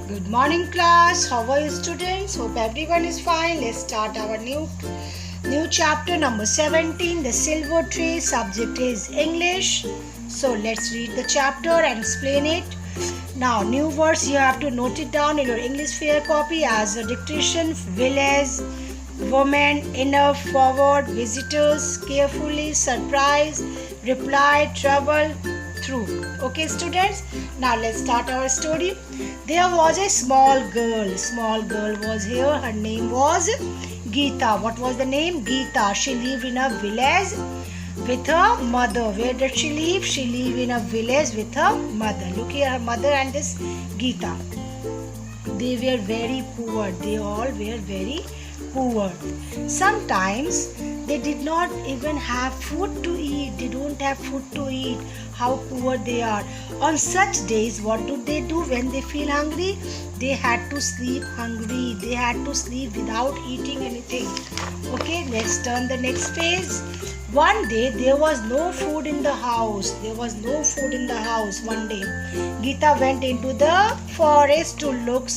Good morning class. How are you students? Hope everyone is fine. Let's start our new chapter number 17, the silver tray. Subject is English. So let's read the chapter and explain it. Now new words, you have to note it down in your English fair copy as a dictation. Village, woman, enough, forward, visitors, carefully, surprise, reply, trouble, through. Okay students, now let's start our story. There was a small girl was here. Her name was Geeta. What was the name? Geeta. She lived in a village with her mother. Where did she live? She lived in a village with her mother. Look here, her mother and this Geeta. They were very poor. They all were very poor. Sometimes they did not even have food to eat. They don't have food to eat. How poor they are. On such days, what do they do when they feel hungry? They had to sleep hungry. They had to sleep without eating anything. Okay, let's turn the next page. One day there was no food in the house. One day Geeta went into the forest to look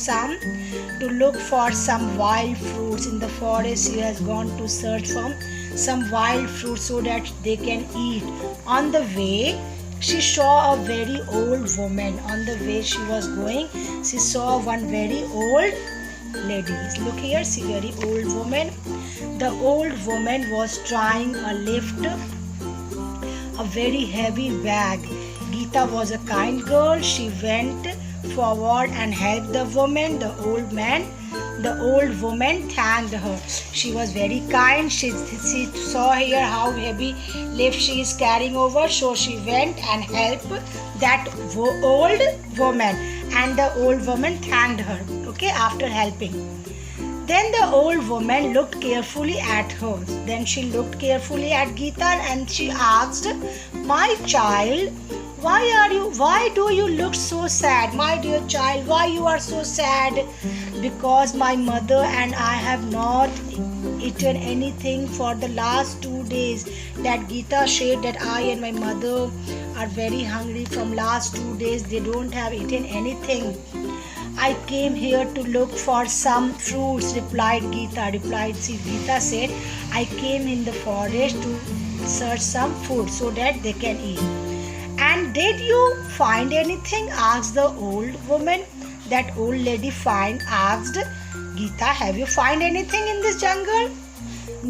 for some wild fruits. In the forest she has gone to search for some wild fruits so that they can eat. On the way she saw a very old woman. On the way she was going, she saw one very old lady. Look here, see, very old woman. The old woman was trying to lift a very heavy bag. Geeta was a kind girl. She went forward and helped the woman. The old woman thanked her. She was very kind. She saw here how heavy lift she is carrying over, so she went and helped that old woman, and the old woman thanked her. Okay, after helping. Then the old woman looked carefully at her. Then she looked carefully at Geeta and she asked, "My child, why do you look so sad? My dear child, why you are so sad?" "Because my mother and I have not eaten anything for the last 2 days." That Geeta said that I and my mother are very hungry from last 2 days. They don't have eaten anything. "I came here to look for some fruits," replied Geeta. Geeta said, "I came in the forest to search some food so that they can eat." "And did you find anything?" asked the old woman. That old lady asked Geeta, "Have you found anything in this jungle?"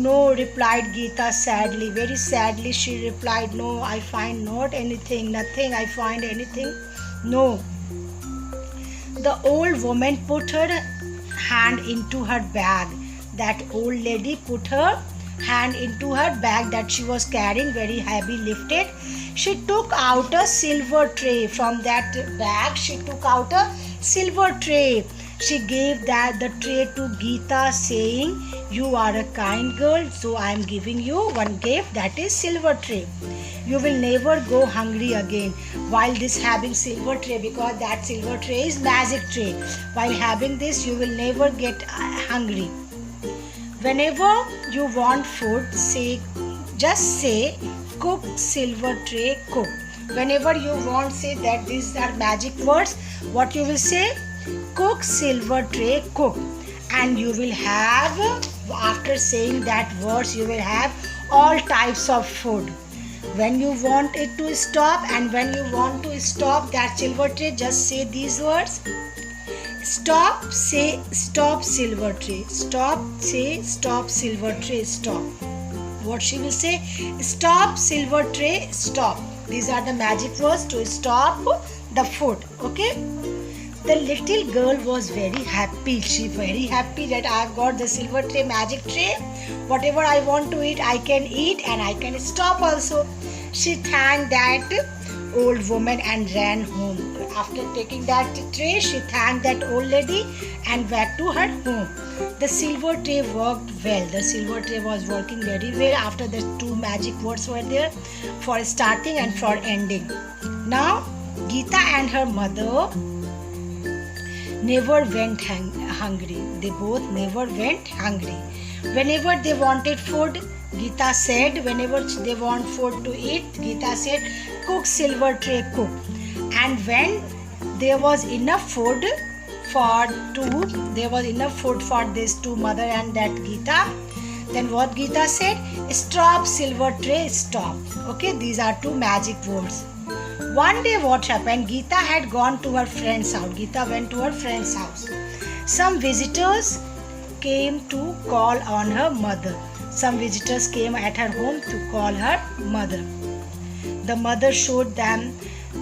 "No," replied Geeta sadly. Very sadly she replied, "No, I find not anything. Nothing. I find anything. No." The old woman put her hand into her bag. That old lady put her hand into her bag that she was carrying, very heavy lifted. She took out a silver tray. From that bag she took out a silver tray. She gave the tray to Geeta, saying, "You are a kind girl, so I am giving you one gift, that is silver tray. You will never go hungry again while having silver tray, because that silver tray is magic tray. While having this you will never get hungry. Whenever you want food, just say, 'Cook, silver tray, cook.' Whenever you want, say that these are magic words. What you will say? 'Cook, silver tray, cook.' And you will have, after saying that words, you will have all types of food. When you want it to stop, and when you want to stop that silver tray, just say these words. Stop, say stop silver tray. Stop, say stop silver tray, stop. What she will say? Stop silver tray, stop. These are the magic words to stop the food. Okay. The little girl was very happy. She very happy that I have got the silver tray, magic tray. Whatever I want to eat, I can eat, and I can stop also. She thanked that old woman and ran home. After taking that tray, she thanked that old lady and back to her home. The silver tray worked well. The silver tray was working very well after the 2 magic words were there for starting and for ending. Now, Geeta and her mother never went hungry. They both never went hungry. Whenever they wanted food, Geeta said, whenever they want food to eat, Geeta said, "Cook, silver tray, cook." And when there was enough food for two. There was enough food for these two, mother and that Geeta. Then what Geeta said? Stop, silver tray, stop. Okay, these are two magic words. One day what happened? Geeta had gone to her friend's house. Geeta went to her friend's house. Some visitors came to call on her mother. Some visitors came at her home to call her mother. The mother showed them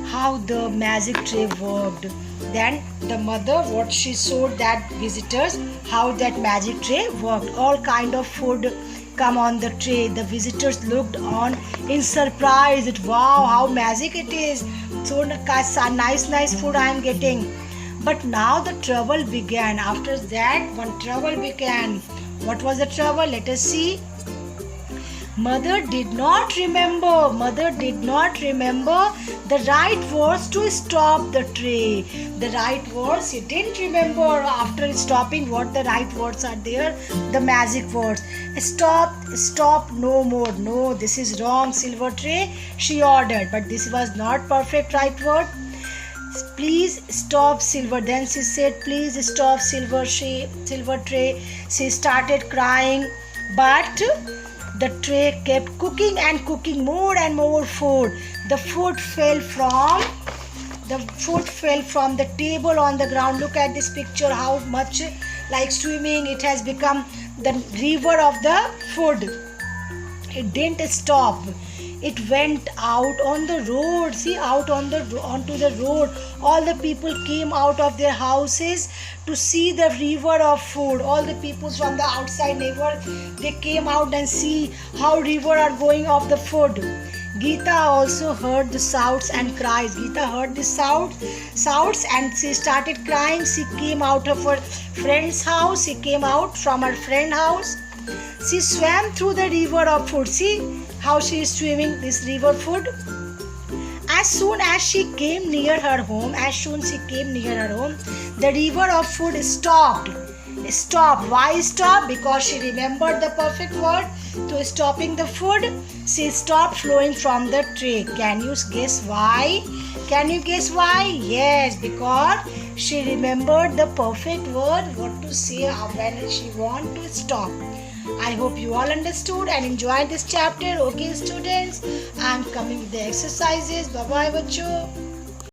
how the magic tray worked. Then the mother, what she showed that visitors, how that magic tray worked. All kind of food come on the tray. The visitors looked on in surprise. Wow, how magic it is. So nice food I am getting. But now the trouble began. After that, one trouble began. What was the trouble? Let us see. Mother did not remember the right words to stop the tray. The right words, she didn't remember after stopping what the right words are there. The magic words. Stop, no more. No, this is wrong, silver tray, she ordered. But this was not perfect right word. Please stop, silver. Then she said, please stop, silver tray. She started crying. But the tray kept cooking and cooking more and more food. The food fell from the table on the ground. Look at this picture, how much like swimming it has become, the river of the food. It didn't stop. It went out on the road. See, onto the road. All the people came out of their houses to see the river of food. All the people from the outside neighbor, they came out and see how river are going of the food. Geeta also heard the shouts and cries. Geeta heard the shouts and she started crying. She came out of her friend's house. She came out from her friend's house. She swam through the river of food. See how she is swimming this river food. As soon as she came near her home, the river of food stopped. Why stop? Because she remembered the perfect word to stopping the food. She stopped flowing from the tray. Can you guess why? Yes, because she remembered the perfect word what to say when she want to stop. I hope you all understood and enjoyed this chapter. Okay, students, I am coming with the exercises. Bye bye, bachcho.